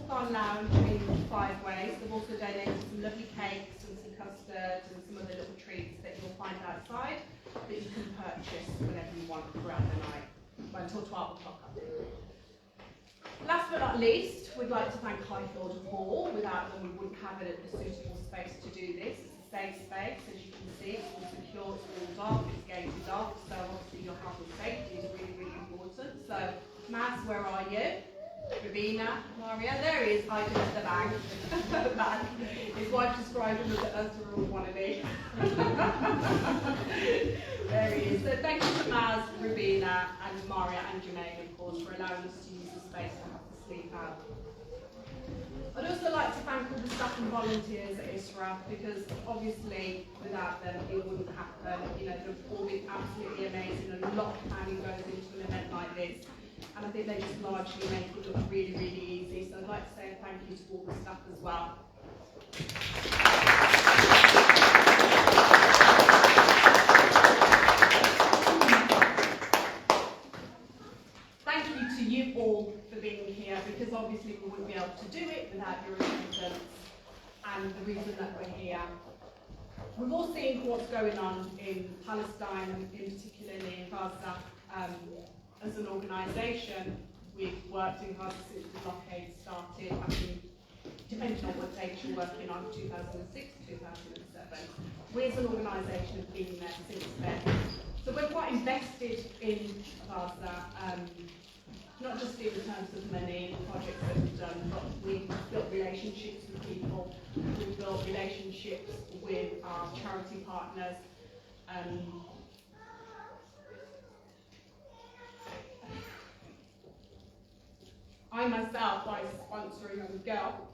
Hawthorne Lounge in 5 ways. They've also donated some lovely cakes and some custard and some other little treats that you'll find outside that you can purchase whenever you want throughout the night, well, until 12 o'clock, I think. Last but not least, we'd like to thank Highfield Hall. Without them, we wouldn't have a suitable space to do this. It's a safe space, as you can see. It's all secure, it's all dark, it's gated off, so obviously your health and safety is really, really important. So, Maz, where are you? Rabina, Maria, there he is, hiding at the back. His wife described him as an Ursula wannabe. There he is. So thank you to Maz, Rabina, and Maria and Jermaine, of course, for allowing us to use the space to have the sleep out. I'd also like to thank all the staff and volunteers at ISRA, because obviously without them it wouldn't happen. You know, they've all been absolutely amazing, and a lot of planning goes into an event like this. And I think they just largely make it look really, really easy. So I'd like to say thank you to all the staff as well. Thank you to you all for being here, because obviously we wouldn't be able to do it without your attendance and the reason that we're here. We've all seen what's going on in Palestine, in particularly in Gaza. As an organisation, we've worked in Gaza since the blockade started. I mean, depending on what date you're working on, 2006, 2007. We as an organisation have been there since then. So we're quite invested in Gaza, not just in terms of money and projects that we've done, but we've built relationships with people. We've built relationships with our charity partners. I myself was sponsoring a girl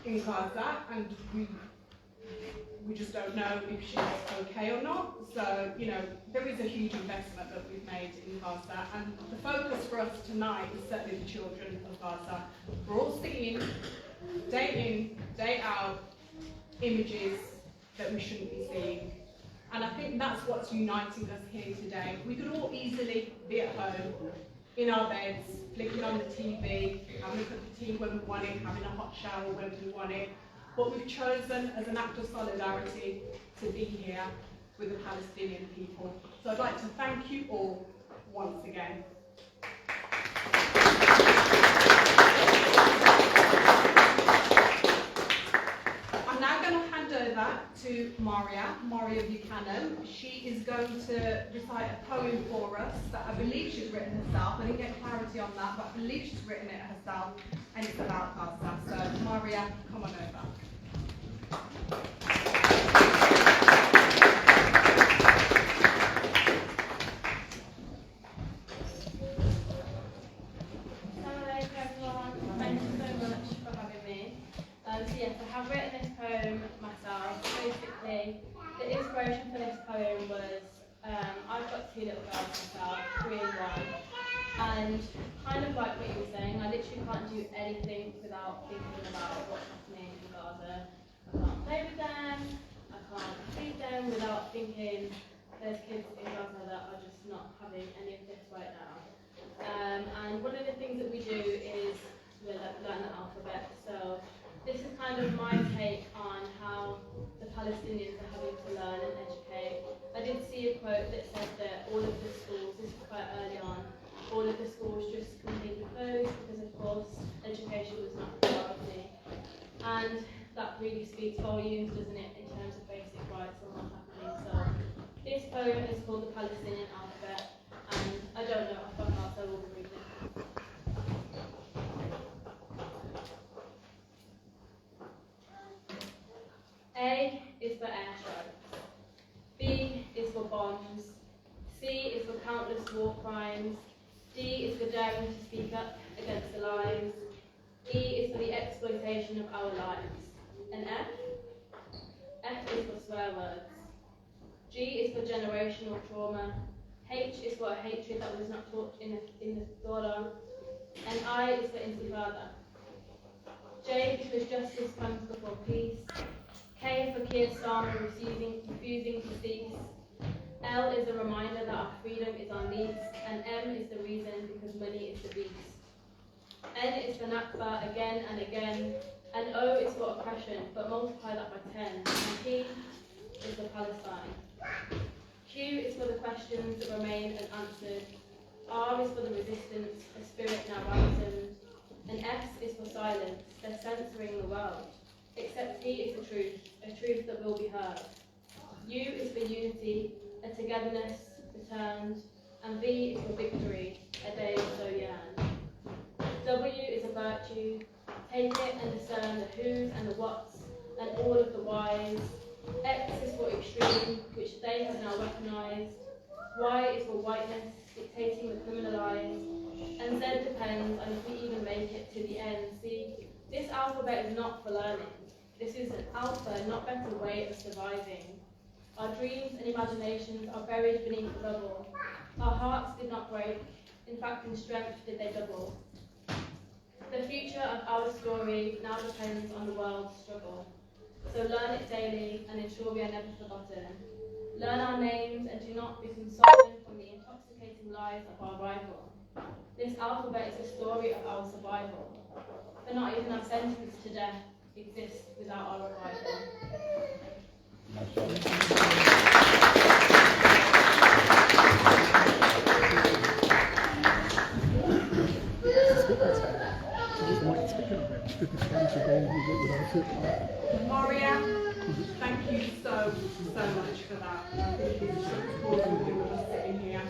in Gaza, and we just don't know if she's okay or not. So, you know, there is a huge investment that we've made in Gaza, and the focus for us tonight is certainly the children of Gaza. We're all seeing, day in, day out, images that we shouldn't be seeing. And I think that's what's uniting us here today. We could all easily be at home, in our beds, flicking on the TV, having a cup of tea when we want it, having a hot shower when we want it. But we've chosen, as an act of solidarity, to be here with the Palestinian people. So I'd like to thank you all once again. I'm now going to hand over to Maria Buchanan. She is going to recite a poem for us that I believe she's written herself. I didn't get clarity on that, but I believe she's written it herself, and it's about Gaza. So Maria, come on over. I have written this poem myself. Basically, the inspiration for this poem was I've got 2 little girls myself, 3 and 1, and kind of like what you were saying, I literally can't do anything without thinking about what's happening in Gaza. I can't play with them, I can't feed them without thinking there's kids in Gaza that are just not having any of this right now. And one of the things that we do is we learn the alphabet. So this is kind of my take on how the Palestinians are having to learn and educate. I did see a quote that said that all of the schools, this was quite early on, all of the schools just completely closed because of course education was not a priority. And that really speaks volumes, doesn't it, in terms of basic rights and what's happening. So this poem is called The Palestinian Alphabet, and I don't know if I'm not, so we'll read it. A is for airstrikes, B is for bombs, C is for countless war crimes, D is for daring to speak up against the lies, E is for the exploitation of our lives, and F? F is for swear words, G is for generational trauma, H is for a hatred that was not taught in the Torah, and I is for intifada. J because justice comes before peace, K for Keir Starmer refusing to cease. L is a reminder that our freedom is our lease, and M is the reason because money is the beast. N is for Nakba again and again, and O is for oppression, but multiply that by 10, and P is for Palestine. Q is for the questions that remain unanswered, R is for the resistance, a spirit now ransomed, and S is for silence, they're censoring the world. Except T is the truth, a truth that will be heard. U is for unity, a togetherness returned, and V is for victory, a day so yearned. W is a virtue, take it and discern the who's and the what's, and all of the whys. X is for extreme, which they have now weaponized. Y is for whiteness, dictating the criminalized. And Z depends on if we even make it to the end. See, this alphabet is not for learning. This is an alpha, not better way of surviving. Our dreams and imaginations are buried beneath the rubble. Our hearts did not break. In fact, in strength did they double. The future of our story now depends on the world's struggle. So learn it daily and ensure we are never forgotten. Learn our names and do not become silent from the intoxicating lies of our rival. This alphabet is the story of our survival. For not even our sentence to death exists without our revival. Maria, thank you so much for that. I think it's important for all of us sitting here.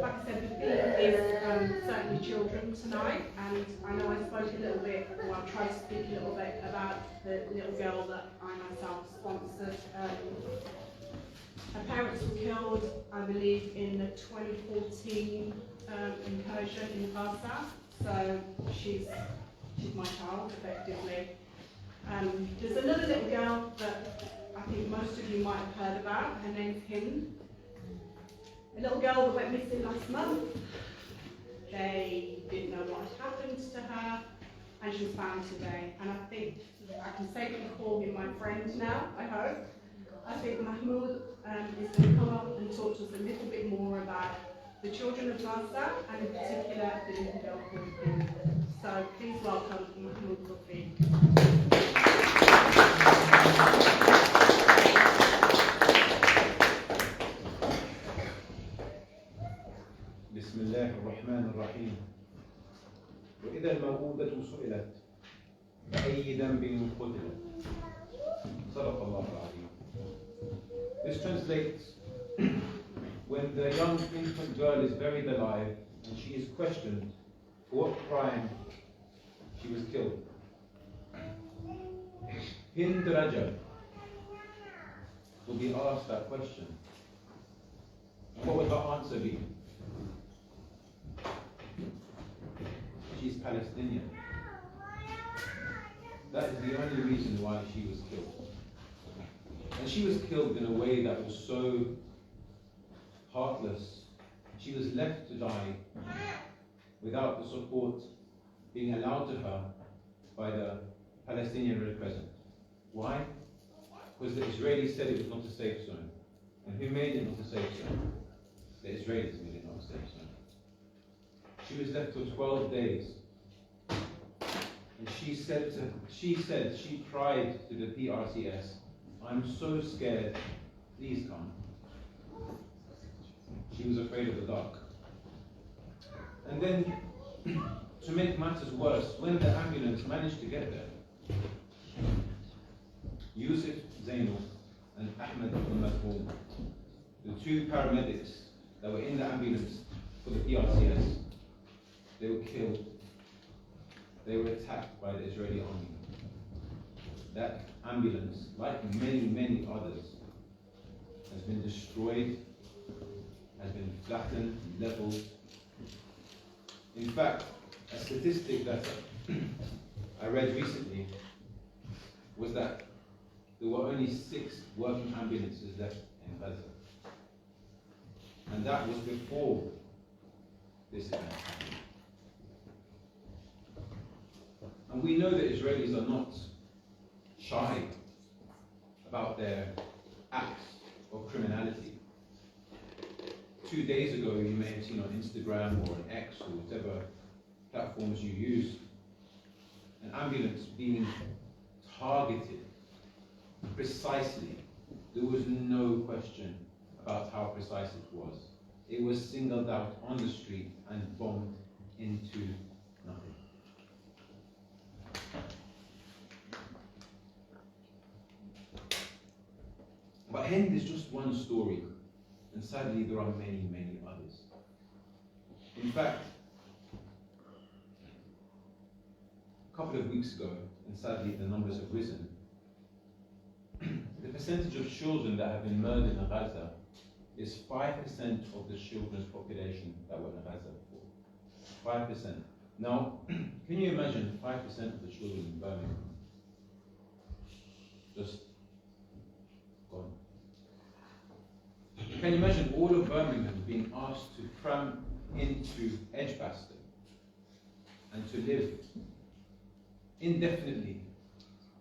Like I said, the theme is certainly children tonight, and I know I spoke a little bit, or I tried to speak a little bit about the little girl that I myself sponsored. Her parents were killed, I believe, in the 2014 incursion in Gaza, so she's my child, effectively. There's another little girl that I think most of you might have heard about. Her name's Hind. A little girl that went missing last month. They didn't know what had happened to her, and she was found today. And I think I can safely call him my friend now, I hope. I think Mahmoud is going to come up and talk to us a little bit more about the children of Gaza, and in particular the little girl called Hind. So please welcome Mahmoud Tawfik. بسم الله الرحمن الرحيم. وإذا الموءودة سئلت بأي ذنب قتلت. صدق الله العظيم. This translates when the young infant girl is buried alive and she is questioned for what crime she was killed. Hind Rajab will be asked that question. What would her answer be? She's Palestinian. That is the only reason why she was killed. And she was killed in a way that was so heartless. She was left to die without the support being allowed to her by the Palestinian Red Crescent. Why? Because the Israelis said it was not a safe zone. And who made it not a safe zone? The Israelis made it not a safe zone. She was left for 12 days. And she cried to the PRCS, "I'm so scared, please come." She was afraid of the dark. And then, to make matters worse, when the ambulance managed to get there, Yusuf Zainul and Ahmed al-Mazmoum, the two paramedics that were in the ambulance for the PRCS, they were killed. They were attacked by the Israeli army. That ambulance, like many, many others, has been destroyed, has been flattened, leveled. In fact, a statistic that I read recently was that there were only 6 working ambulances left in Gaza. And that was before this event happened. And we know that Israelis are not shy about their acts of criminality. 2 days ago, you may have seen on Instagram or on X or whatever platforms you use, an ambulance being targeted precisely. There was no question about how precise it was. It was singled out on the street and bombed into nothing. But Hind is just one story, and sadly there are many, many others. In fact, a couple of weeks ago, and sadly the numbers have risen, the percentage of children that have been murdered in Gaza is 5% of the children's population that were in Gaza before. 5%. Now, can you imagine 5% of the children in Birmingham just gone? Can you imagine all of Birmingham being asked to cram into Edgbaston and to live indefinitely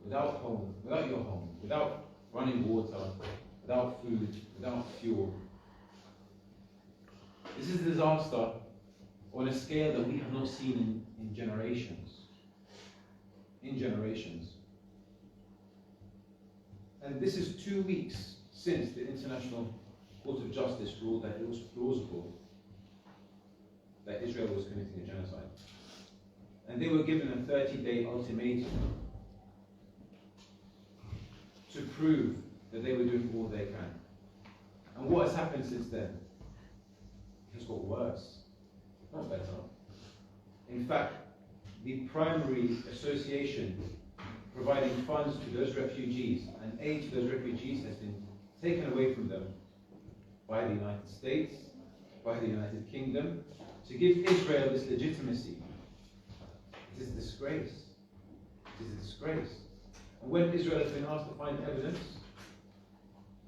without home, without your home, without running water, without food, without fuel? This is a disaster on a scale that we have not seen in generations. In generations. And this is 2 weeks since the International Court of Justice ruled that it was plausible that Israel was committing a genocide. And they were given a 30-day ultimatum to prove that they were doing all they can. And what has happened since then? It has got worse, not better. In fact, the primary association providing funds to those refugees and aid to those refugees has been taken away from them by the United States, by the United Kingdom, to give Israel this legitimacy. It is a disgrace. It is a disgrace. And when Israel has been asked to find evidence,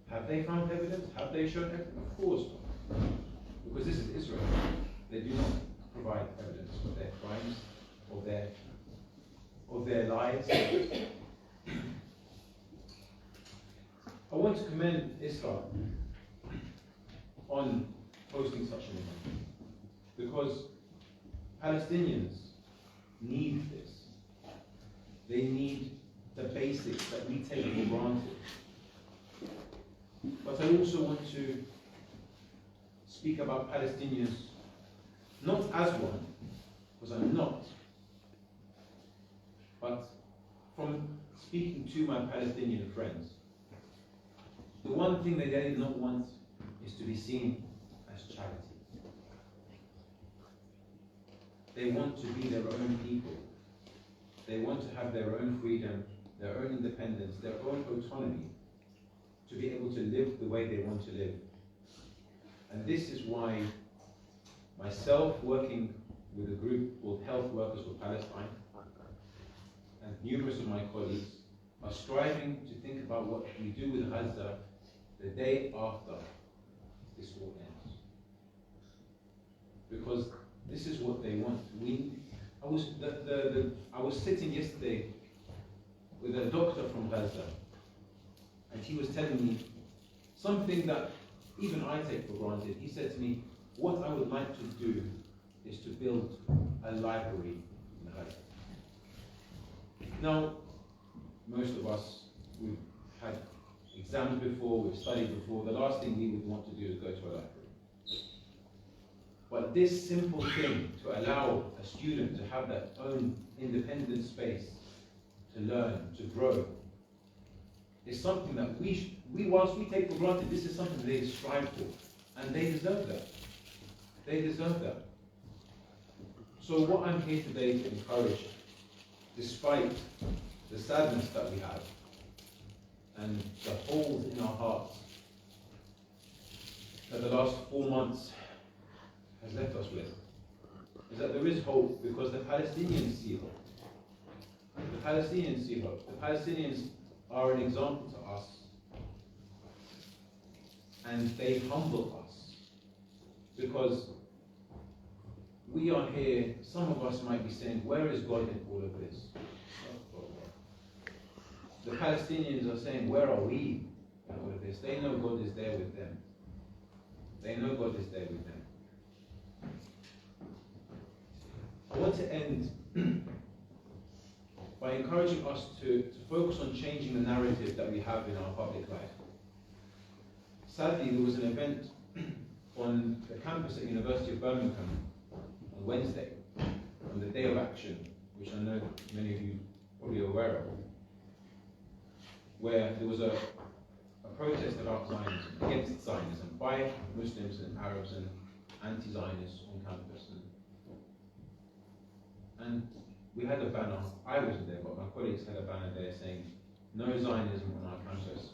have they found evidence? Have they shown evidence? Of course not. Because this is Israel. They do not provide evidence of their crimes, of their lies. I want to commend ISRA on hosting such an event, because Palestinians need this. They need the basics that we take for granted. But I also want to speak about Palestinians not as one, because I'm not, but from speaking to my Palestinian friends, the one thing that they do not want is to be seen as charity. They want to be their own people. They want to have their own freedom, their own independence, their own autonomy, to be able to live the way they want to live. And this is why myself, working with a group called Health Workers for Palestine, and numerous of my colleagues, are striving to think about what we do with Gaza the day after this war ends. Because this is what they want. I was sitting yesterday with a doctor from Gaza, and he was telling me something that even I take for granted. He said to me, what I would like to do is to build a library in Gaza. Now, most of us, we've had exams before, we've studied before. The last thing we would want to do is go to a library. But this simple thing, to allow a student to have their own independent space, to learn, to grow, is something that whilst we take for granted, this is something they strive for. And they deserve that. They deserve that. So what I'm here today to encourage, despite the sadness that we have, and the holes in our hearts that the last 4 months has left us with, is that there is hope, because the Palestinians see hope. The Palestinians see hope. The Palestinians are an example to us, and they humble us, because we are here. Some of us might be saying, where is God in all of this? The Palestinians are saying, where are we in all of this? They know God is there with them. They know God is there with them. I want to end by encouraging us to focus on changing the narrative that we have in our public life. Sadly, there was an event on the campus at University of Birmingham on Wednesday, on the Day of Action, which I know many of you probably are aware of, where there was a protest about Zionism, against Zionism, by Muslims and Arabs and anti-Zionists on campus. And we had a banner, I wasn't there, but my colleagues had a banner there saying, "No Zionism on our campus."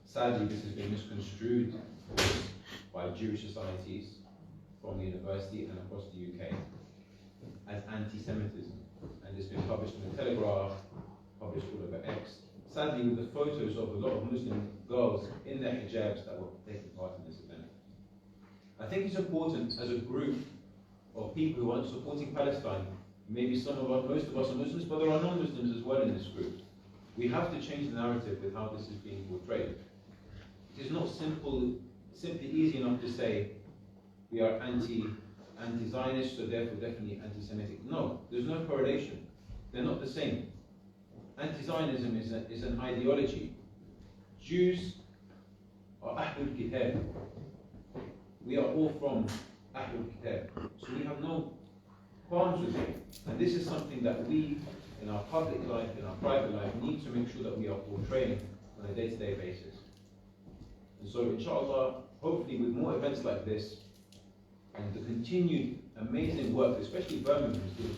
Sadly, this has been misconstrued by Jewish societies from the university and across the UK as anti-Semitism. And it's been published in the Telegraph, published all over X. Sadly, with the photos of a lot of Muslim girls in their hijabs that were taking part in this event. I think it's important as a group of people who are supporting Palestine, maybe most of us are Muslims, but there are non-Muslims as well in this group. We have to change the narrative with how this is being portrayed. It is not simply easy enough to say we are anti-Zionist, so therefore definitely anti-Semitic. No, there's no correlation. They're not the same. Anti-Zionism is an ideology. Jews are Ahlul Kitab. We are all from Ahlul Kitab. So we have no qualms with it. And this is something that we, in our public life, in our private life, need to make sure that we are portraying on a day-to-day basis. And so, inshallah, hopefully with more events like this, and the continued amazing work, especially Birmingham is doing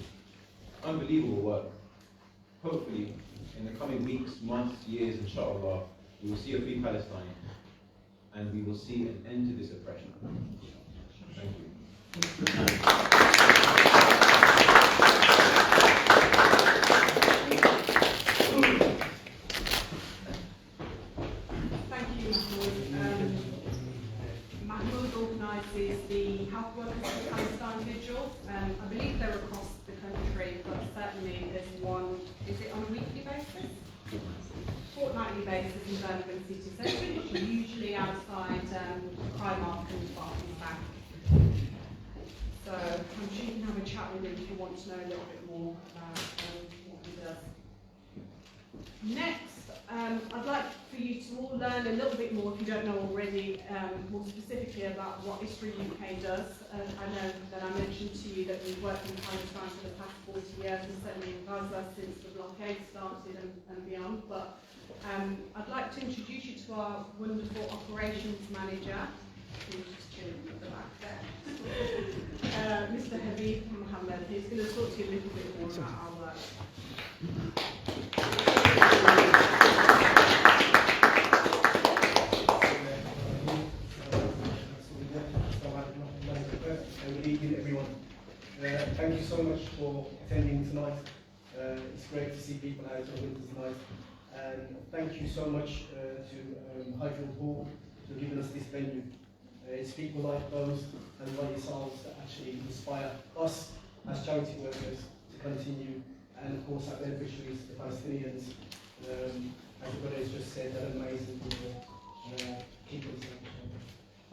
unbelievable work, hopefully in the coming weeks, months, years, inshallah, we will see a free Palestine, and we will see an end to this oppression. Thank you. Mahmoud organises the Health Workers for Palestine Vigil. I believe they're across the country, but certainly there's one, is it on a weekly basis? Fortnightly basis in Birmingham City Centre, which are usually outside Primark and Barclays Bank. So I'm sure you can have a chat with him if you want to know a little bit more about what he does. Next, I'd like for you to all learn a little bit more, if you don't know already, more specifically about what ISRA-UK does. I know that I mentioned to you that we've worked in Palestine for the past 40 years, and certainly in Gaza since the blockade started and beyond. But I'd like to introduce you to our wonderful operations manager, who's just chilling at the back there, Mr. Habib Mohammed, who's going to talk to you a little bit more about our work. Good evening, everyone. Thank you so much for attending tonight. It's great to see people out on winter tonight. And thank you so much to Highfield Hall for giving us this venue. It's people like those and like yourselves that actually inspire us as charity workers to continue, and of course our beneficiaries, the Palestinians, as everybody has just said, they're amazing people.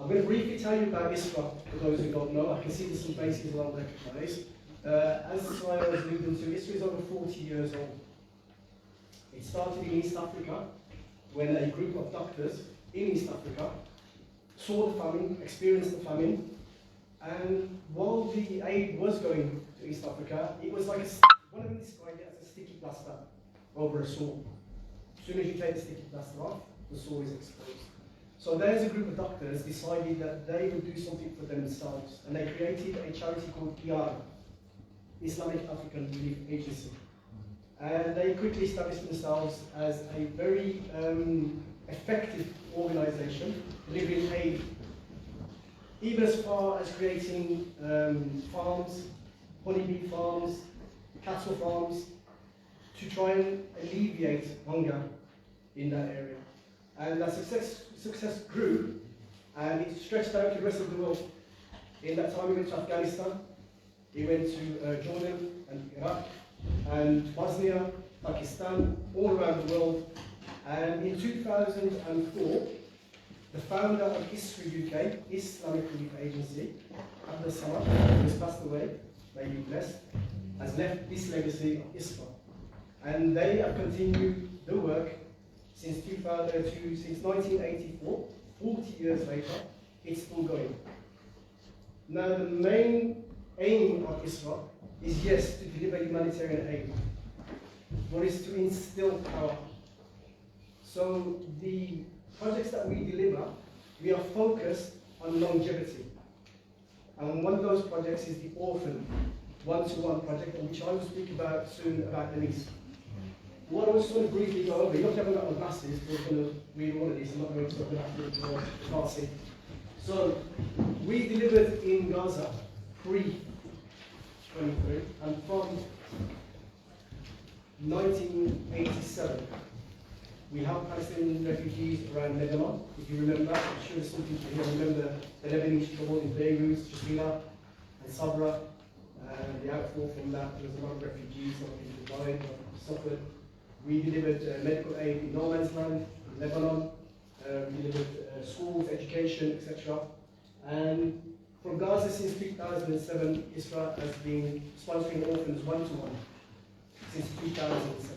I'm going to briefly tell you about ISRA for those who don't know. I can see there's some faces I don't recognise. As Saraya was alluding to, ISRA is over 40 years old. It started in East Africa when a group of doctors in East Africa saw the famine, experienced the famine, and while the aid was going to East Africa, it was like one of them described it as a sticky plaster over a sore. As soon as you take the sticky plaster off, the sore is exposed. So there's a group of doctors decided that they would do something for themselves, and they created a charity called ISRA, Islamic African Relief Agency. And they quickly established themselves as a very effective organisation, delivering aid, even as far as creating farms, honeybee farms, cattle farms, to try and alleviate hunger in that area. And that success grew, and it stretched out to the rest of the world. In that time, we went to Afghanistan, we went to Jordan and Iraq, and Bosnia, Pakistan, all around the world. And in 2004, The founder of ISRA-UK, Islamic Relief Agency, Habib Mohammed, who has passed away, may be blessed, has left this legacy of ISRA. And they have continued the work since 1984, 40 years later, it's still going. Now the main aim of ISRA is, yes, to deliver humanitarian aid, but it's to instill power. So the projects that we deliver, we are focused on longevity. And one of those projects is the Orphan One-to-One project, which I will speak about soon about the lease. What I just want to briefly go over, you're not having got my glasses, but I'm going to read all of these, I'm not going to talk about it, you can't see. So, we delivered in Gaza pre-23, and from 1987, we have Palestinian refugees around Lebanon. If you remember, I'm sure some people here remember the Lebanese trouble in Beirut, Shafila, and Sabra, and the outflow from that. There was a lot of refugees, a lot of people died, a lot of people suffered. We delivered medical aid in no man's land, in Lebanon. We delivered schools, education, etc. And from Gaza since 2007, ISRA has been sponsoring orphans one-to-one since 2007.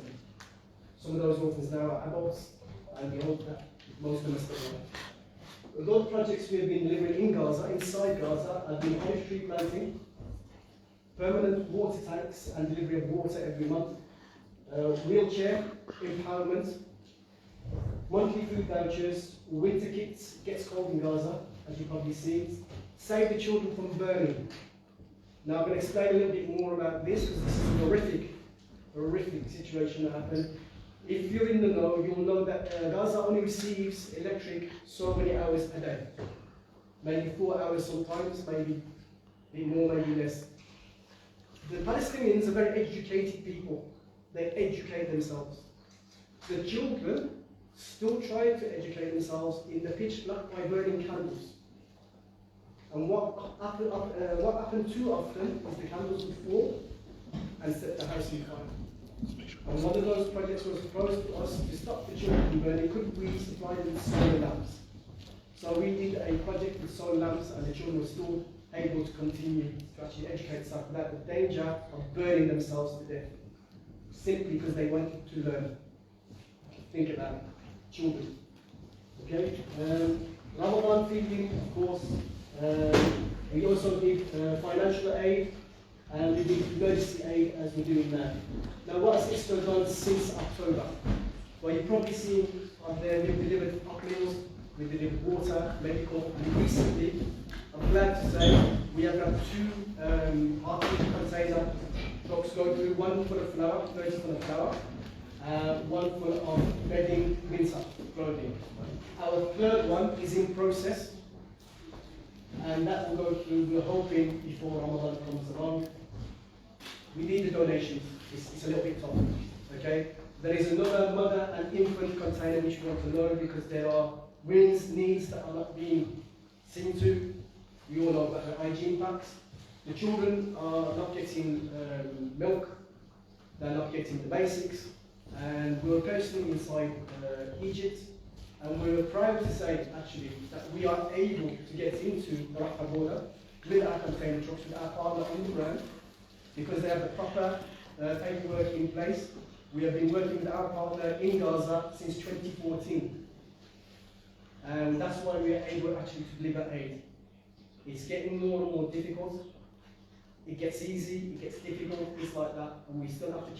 Some of those orphans now are adults, and we hope that most of them are still alive. Those projects we have been delivering in Gaza, inside Gaza, have been olive tree planting, permanent water tanks and delivery of water every month, wheelchair empowerment, monthly food vouchers, winter kits, gets cold in Gaza, as you probably see, save the children from burning. Now I'm going to explain a little bit more about this, because this is a horrific situation that happened. If you're in the know, you'll know that Gaza only receives electric so many hours a day. Maybe 4 hours sometimes, maybe more, maybe less. The Palestinians are very educated people. They educate themselves. The children still try to educate themselves in the pitch black by burning candles. And what happened too often is the candles would fall and set the house on fire. And one of those projects was proposed to us to stop the children from burning. Could we supply them with solar lamps? So we did a project with solar lamps, and the children were still able to continue to actually educate themselves without the danger of burning themselves to death, simply because they wanted to learn. Think about it, children. Okay? Ramadan feeding, of course. We also did financial aid, and we did emergency aid as we're doing now. Now, what has ISRA done since October? Well, you've probably seen on there, we've delivered hot meals, we've delivered water, medical, and recently, I'm glad to say, we have got 2 half-liter container trucks going through, one full of flour, 30 full of flour, one full of bedding, winter clothing. Our third one is in process, and that will go through, we're hoping, before Ramadan comes along. We need the donations. It's a little bit tough, okay? There is another mother and infant container which we want to load because there are needs that are not being seen to. We all know about the hygiene packs. The children are not getting milk, they're not getting the basics, and we were personally inside Egypt, and we were proud to say, actually, that we are able to get into the Rafah border with our container trucks, with our partner on the ground, because they have the proper paperwork in place. We have been working with our partner in Gaza since 2014. And that's why we are able actually to deliver aid. It's getting more and more difficult. It gets easy, it gets difficult, it's like that, and we still have to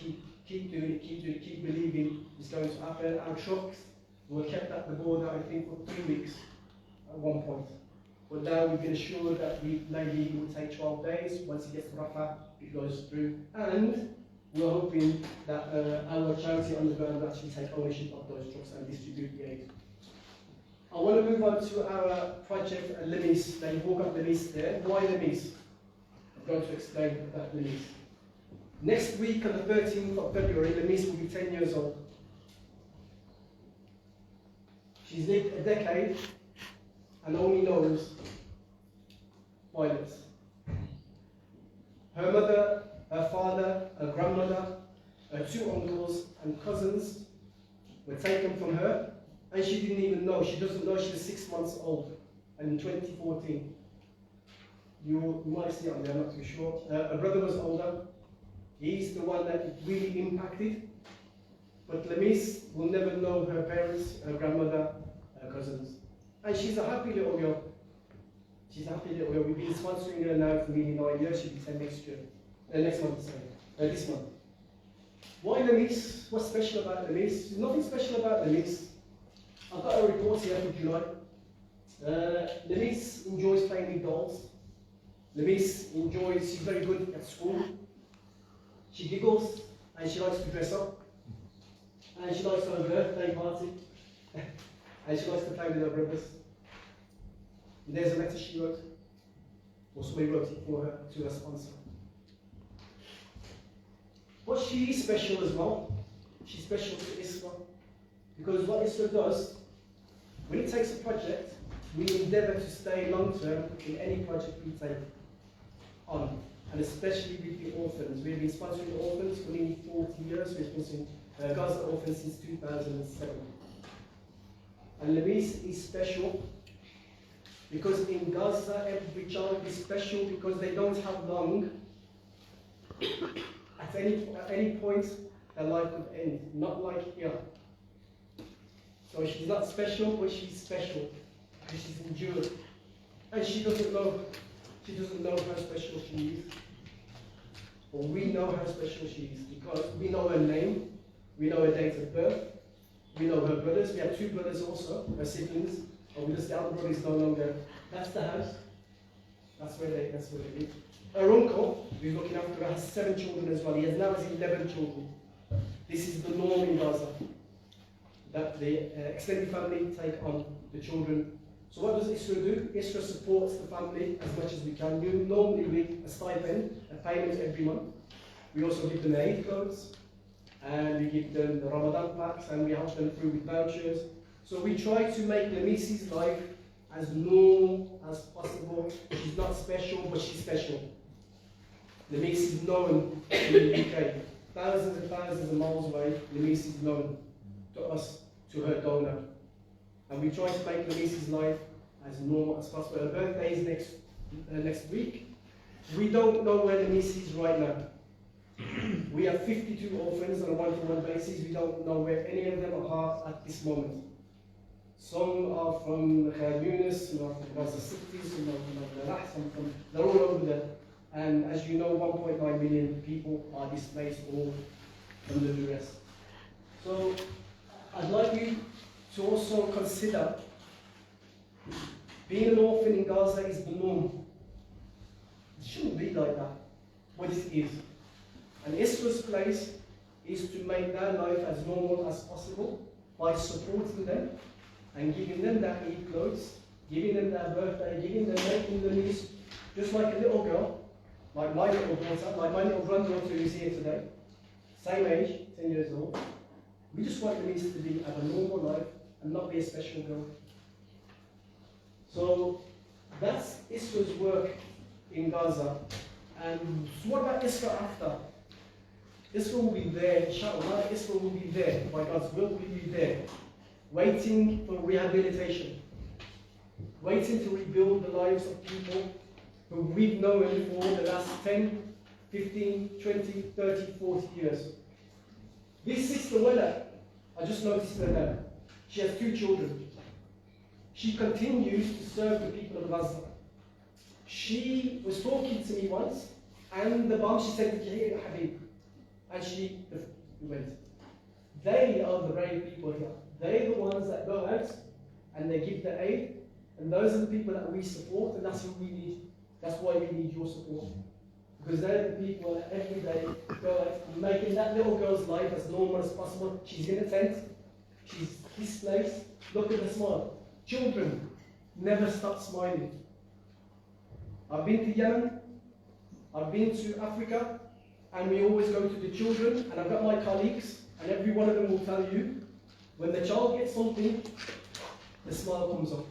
keep doing it, keep believing it's going to happen. Our trucks were kept at the border, I think, for 3 weeks at one point. But now we've been assured that maybe it will take 12 days. Once it gets to Rafah, it goes through. And we're hoping that our charity on the ground will actually take ownership of those trucks and distribute the aid. I want to move on to our project at Lemis. Now you've all got Lemis there. Why Lemis? I'm going to explain about Lemis. Next week on the 13th of February, Lemis will be 10 years old. She's lived a decade and only knows violence. Her mother, her father, her grandmother, her 2 uncles and cousins were taken from her And she didn't even know, she doesn't know she was 6 months old. And in 2014, you might see it on there, I'm not too sure. Her brother was older. He's the one that it really impacted. But Lamise will never know her parents, her grandmother, her cousins. And she's a happy little girl. She's a happy little girl. We've been sponsoring her now for nearly 9 years. She'll be 10 next year. Next month, sorry. This month. Why Lamise? What's special about Lamise? There's nothing special about Lamise. I've got a report here for July. Lamise enjoys playing with dolls. Lamise enjoys, she's very good at school. She giggles and she likes to dress up. And she likes to have a birthday party. And she likes to play with her brothers. And there's a letter she wrote. Or somebody wrote it for her to her sponsor. But she is special as well. She's special to ISRA. Because what ISRA does, when it takes a project, we endeavour to stay long term in any project we take on. And especially with the orphans. We've been sponsoring the orphans for nearly 40 years. We've been sponsoring Gaza orphans since 2007. And Lamise is special because in Gaza every child is special because they don't have long. At any point their life could end, not like here. So she's not special, but she's special because she's endured. And she doesn't know how special she is. But we know how special she is because we know her name, we know her date of birth, we know her brothers. We have 2 brothers also, her siblings. And we just the other brother is no longer. That's the house. That's where they live. Her uncle, who's looking after her, has 7 children as well. He now has 11 children. This is the norm in Gaza. That the extended family take on the children. So what does ISRA do? ISRA supports the family as much as we can. We normally give a stipend, a payment every month. We also give them Eid clothes, and we give them the Ramadan packs, and we help them through with vouchers. So we try to make Lamise's life as normal as possible. She's not special, but she's special. Lamise is known in the UK. Thousands and thousands of miles away, Lamise is known to us, to her donor. And we try to make Lamise's life as normal as possible. Her birthday is next week. We don't know where Lamise is right now. We have 52 orphans on a one-to-one basis. We don't know where any of them are at this moment. Some are from Khan Yunis, some are from Gaza City, some are from Al-Rah, they're all over there. And as you know, 1.9 million people are displaced all from the duress. So I'd like you to also consider being an orphan in Gaza is the norm. It shouldn't be like that, but it is. And ISRA's place is to make their life as normal as possible by supporting them and giving them their Eid clothes, giving them their birthday, making them these, just like a little girl, like my little daughter, like my little granddaughter who's here today, same age, 10 years old. We just want Louise to be have a normal life and not be a special girl. So that's ISRA's work in Gaza. And what about ISRA after? ISRA will be there, inshallah, ISRA will be there, by God's will, will be there, waiting for rehabilitation, waiting to rebuild the lives of people who we've known for the last 10, 15, 20, 30, 40 years. This sister Wella, I just noticed her now. She has 2 children. She continues to serve the people of Gaza. She was talking to me once, and the mom, she said, "Did you hear Habib?" And she went. They are the brave people here. They're the ones that go out and they give the aid, and those are the people that we support, and that's who we need. That's why we need your support. Because they're the people that every day go out and making that little girl's life as normal as possible. She's in a tent, she's displaced. Look at the smile. Children never stop smiling. I've been to Yemen, I've been to Africa, and we always go to the children, and I've got my colleagues, and every one of them will tell you, when the child gets something, the smile comes up.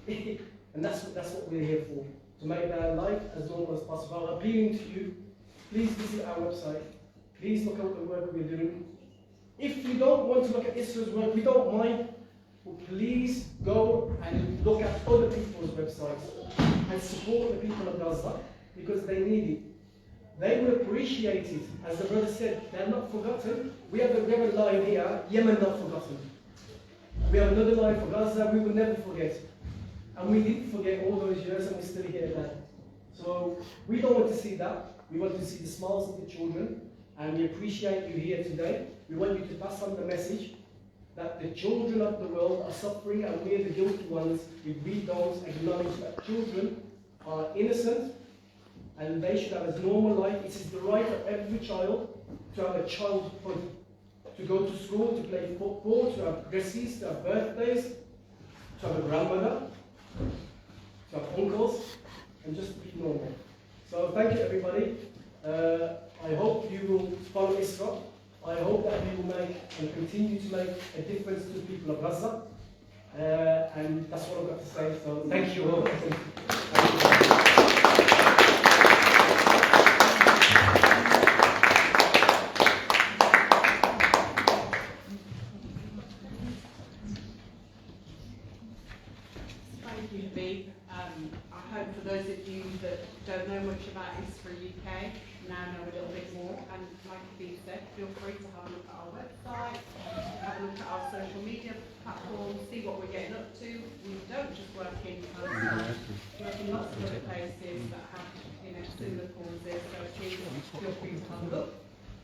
And that's what we're here for, to make their life as normal as possible. I'm appealing to you, please visit our website, please look at the work we're doing. If you don't want to look at ISRA's work, we don't mind. but please go and look at other people's websites and support the people of Gaza because they need it. They will appreciate it. As the brother said, they're not forgotten. We have a line here, Yemen not forgotten. We have another line for Gaza, we will never forget. And we didn't forget all those years and we're still here now. So we don't want to see that. We want to see the smiles of the children and we appreciate you here today. We want you to pass on the message that the children of the world are suffering and we are the guilty ones if we don't acknowledge that children are innocent and they should have a normal life. It is the right of every child to have a childhood, to go to school, to play football, to have dresses, to have birthdays, to have a grandmother, to have uncles, and just be normal. So thank you everybody. I hope you will follow ISRA. I hope that we will make and continue to make a difference to the people of Gaza. And that's what I've got to say. So thank you all. Thank you, Habib. I hope for those of you that don't know much about ISRA-UK now know a little bit more. And like Habib said, feel free to have a look at our website, have a look at our social media platforms, see what we're getting up to. We don't just work in Palestine, we work in lots of other places that have similar causes. So please feel free to have a look.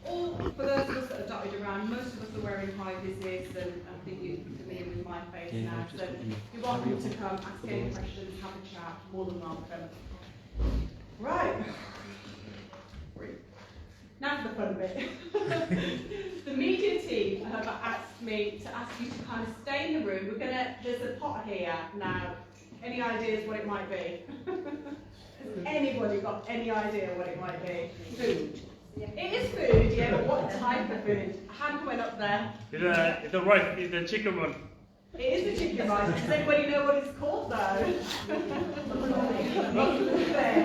Or for those of us that are dotted around, most of us are wearing high vises and I think you're familiar with my face now. So you're welcome to come, ask any questions, have a chat, more than welcome. Right. Now for the fun bit. The media team have asked me to ask you to kind of stay in the room. There's a pot here now. Any ideas what it might be? Has anybody got any idea what it might be? Food. It is food, yeah, but what type of food? Hand went up there. It's the rice, it's the chicken one. It is the chicken rice. Does anybody know what it's called though?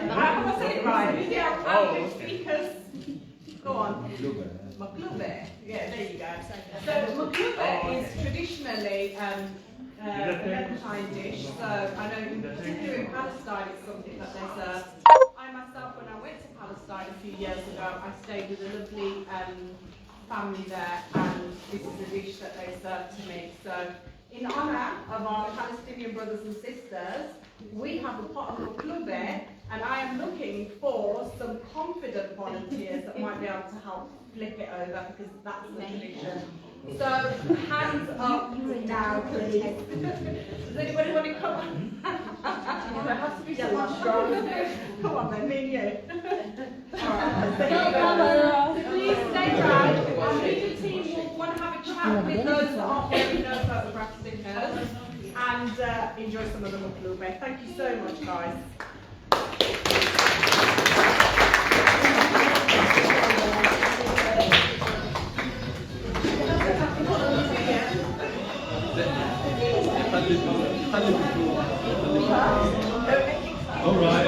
Have I said it right? Is it our speakers? Go on. Maklube. Yeah, there you go. So maklube is traditionally a Levantine dish. So I know particularly in Palestine it's something that they serve. I myself, when I went to Palestine a few years ago, I stayed with a lovely family there, and this is a dish that they served to me. So in honour of our Palestinian brothers and sisters, we have a pot of maklube, and I am looking for some confident volunteers that might be able to help flip it over, because that's the tradition. So hands up now, please. Does anybody want to come on? There has to be someone strong. Come on then, me and you. Alright, so please stay around. Our media team will want to have a chat with those that aren't wearing no photograph stickers and enjoy some of the maklube. Thank you so much, guys. All right.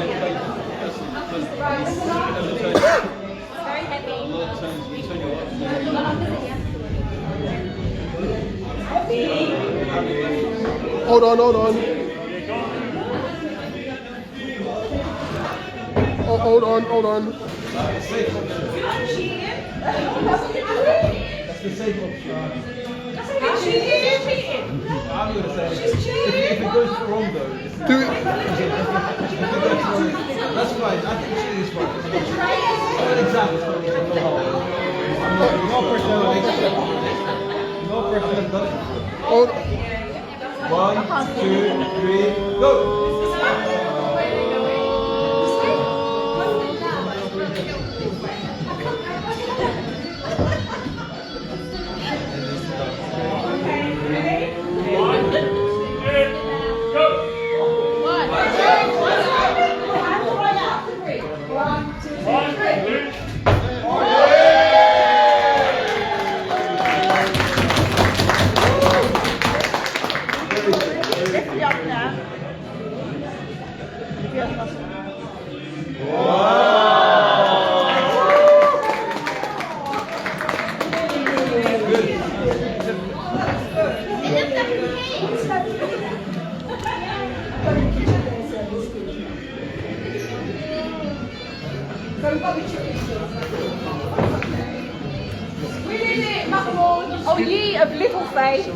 Very heavy. Hold on. Oh, hold on. That's the safe option. I'm going to say, if it goes wrong though, Do it. that's fine. I think cheating is fine. Exactly. No person has done it. Hold. 1, 2, 3, go! We did it, Mahmoud. Oh, ye of little faith.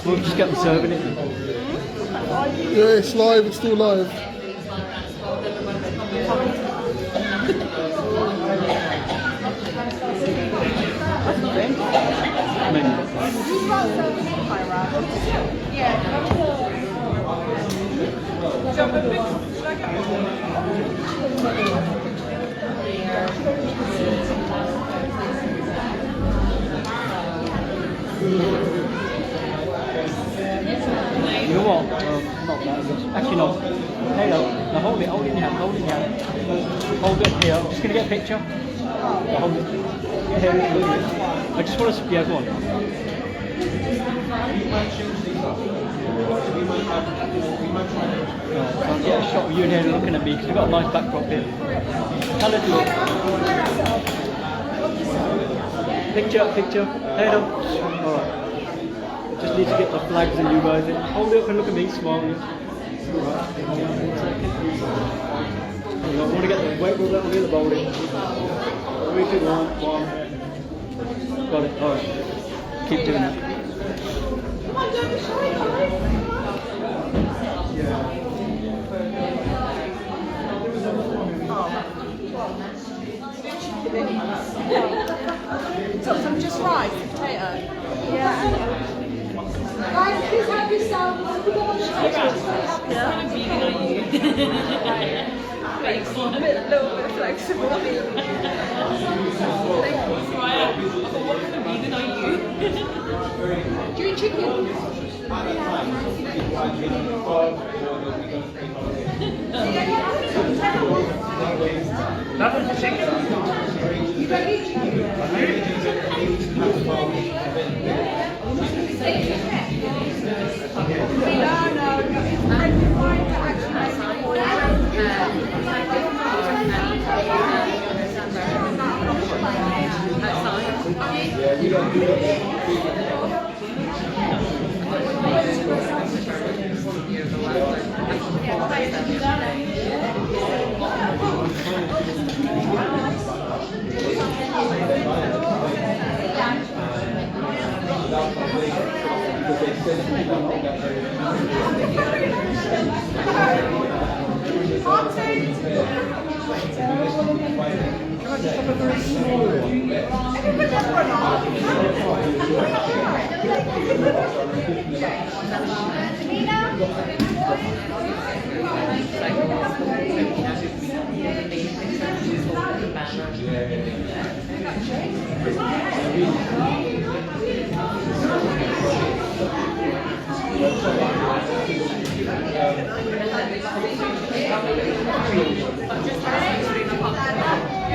We'll just get them serving it. Yeah, it's live, it's still live. You know what? Not that. Actually, no. Hey, no. Now hold it in your hand. Hold it in your hand. Hold it here. I'm just going to get a picture. Now hold it. Here, I just want to. Yeah, go on. No, I'll get a shot of you in here looking at me because we've got a nice backdrop here. Tell it to me. Picture. Hey, no. Alright. Just need to get the flags and you guys in. Hold it up and look at me, smile. Right. I want to get the wait, we'll get the bowling. 3, 2, 1. Got it, alright. Keep doing it. Come on, don't be shy, guys. So some just rice, potato. Yeah. Guys, please help yourself. What kind of vegan are you? A little bit flexible. Thank you. Saraya, what kind of vegan are you? Do you eat chicken? That was chicken. You don't eat chicken?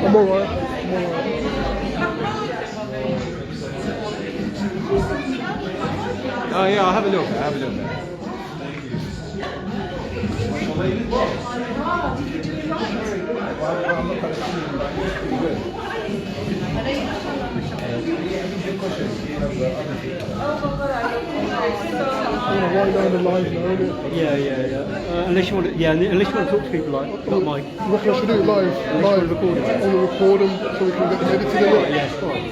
I'm alright. Oh yeah, I'll have a look. Right down the line now, isn't it? Yeah. Unless you want to talk to people like Mike. What should I do? Live. I want to record them so we can get them edited in it. Yes, right.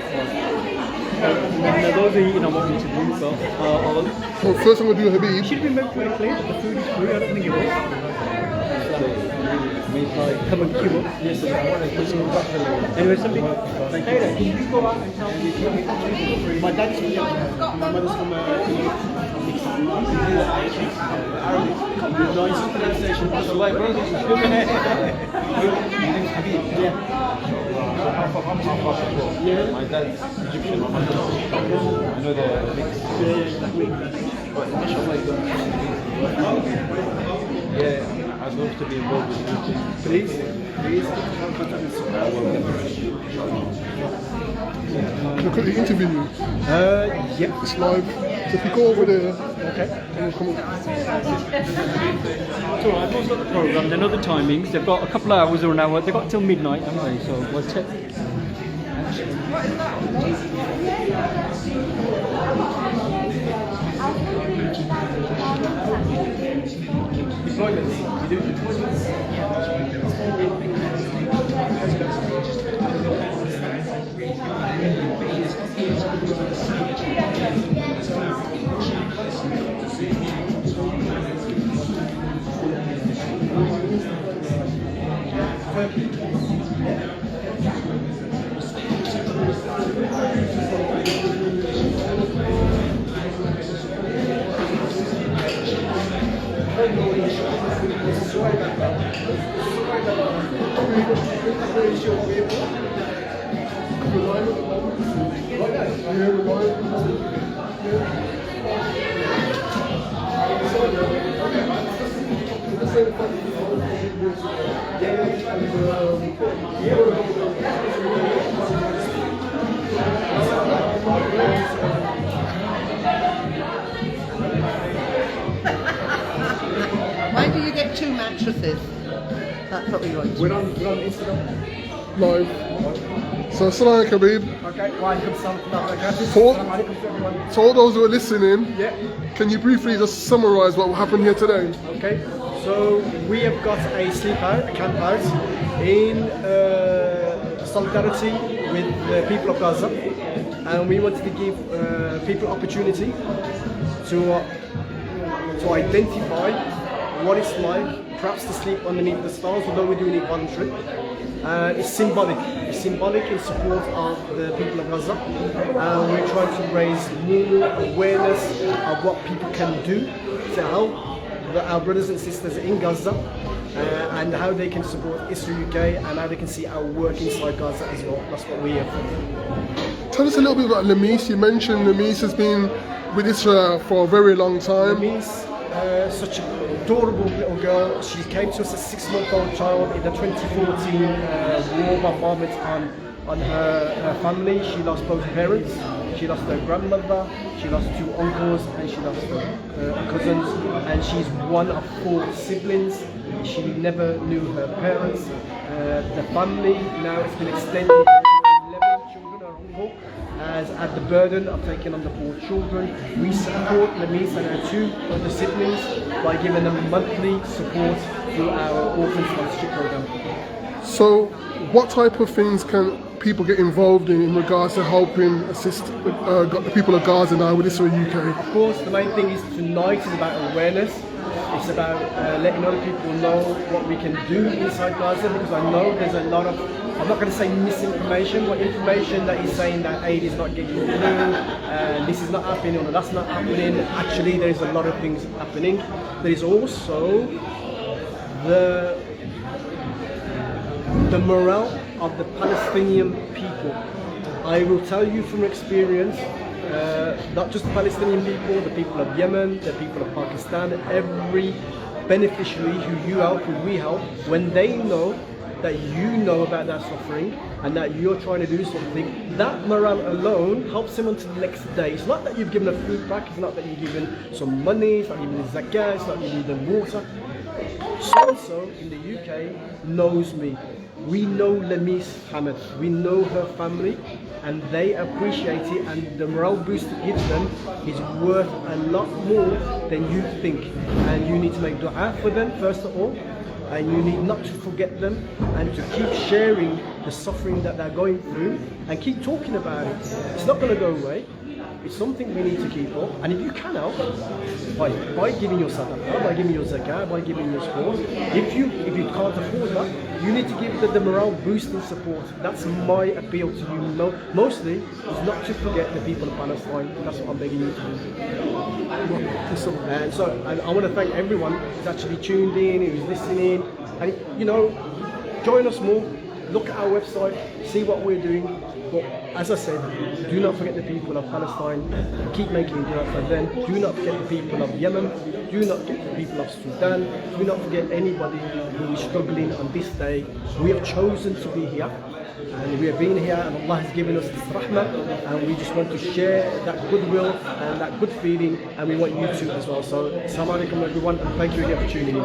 Those are eating I want you to do, but So first I'm going to do Habib. you should have been very pretty clear that the food is free. I don't think it was. Come and queue up. Yes, anyway, somebody, Taylor, can you go out and tell me? My dad's from, my mother's from Nice pronunciation. That's right, bro. Yeah. I'm half African. My dad's Egyptian, my mother's Turkish. I know they're mixed. But mashallah, yeah, I'd love to be involved with everything. Please. Can I quickly interview you? Yeah. It's live. So if you go over there, Okay. and we'll come on. It's alright, everyone's got the programme, they know the timings, they've got a couple of hours or an hour, they've got till midnight, haven't they? So we'll check. Deployments. You do deployments? Why do you get 2 mattresses? That's probably right. We're on Instagram. Live. So, Saraya Habib. Okay. Walaikum salam wa rahmatullahi For- wa barakatuh. Assalamu alaikum to everyone. To all those who are listening, Yeah. can you briefly just summarise what happened here today? Okay, so we have got a sleep out, a camp out in solidarity with the people of Gaza, and we wanted to give people opportunity to identify what it's like, perhaps to sleep underneath the stars, although we're doing it voluntary. It's symbolic. It's symbolic in support of the people of Gaza. We're trying to raise more awareness of what people can do to help our brothers and sisters in Gaza, and how they can support ISRA-UK and how they can see our work inside Gaza as well. That's what we're here for. Tell us a little bit about Lamise. You mentioned Lamise has been with Israel for a very long time. Lamise, such an adorable little girl. She came to us as a 6-month-old child in the 2014 war bombardment on her family. She lost both parents. She lost her grandmother, she lost 2 uncles, and she lost her cousins. And she's one of 4 siblings. She never knew her parents. The family now has been extended to 11 children. Her uncle has had the burden of taking on the 4 children. We support Lamise and her 2 other siblings by giving them monthly support through our orphan sponsorship program. So, what type of things can people get involved in regards to helping assist the people of Gaza now with ISRA-UK? Of course, the main thing is tonight is about awareness. It's about letting other people know what we can do inside Gaza, because I know there's a lot of, I'm not going to say misinformation, but information that is saying that aid is not getting through, this is not happening or that's not happening. Actually, there is a lot of things happening. There is also the morale of the Palestinian people. I will tell you from experience, not just the Palestinian people, the people of Yemen, the people of Pakistan, every beneficiary who you help, who we help, when they know that you know about their suffering and that you're trying to do something, that morale alone helps them until the next day. It's not that you've given a food pack, it's not that you've given some money, it's not giving them zakah, it's not giving them water. So-and-so in the UK knows me. We know Lamise Mohammed, we know her family, and they appreciate it, and the morale boost it gives them is worth a lot more than you think. And you need to make dua for them first of all, and you need not to forget them, and to keep sharing the suffering that they're going through, and keep talking about it. It's not going to go away. It's something we need to keep up. And if you can help, by giving your sadaqah, by giving your zakah, by giving your support, if you can't afford that, you need to give the morale boosting support. That's my appeal to you. Mostly, is not to forget the people of Palestine. That's what I'm begging you to do. And I want to thank everyone who's actually tuned in, who's listening, and join us more. Look at our website, see what we're doing. But as I said, do not forget the people of Palestine. Keep making dua for them. Do not forget the people of Yemen. Do not forget the people of Sudan. Do not forget anybody who is struggling on this day. We have chosen to be here. And we have been here, and Allah has given us this rahmah, and we just want to share that goodwill and that good feeling, and we want you to as well. So, assalamu alaikum everyone, and thank you again for tuning in.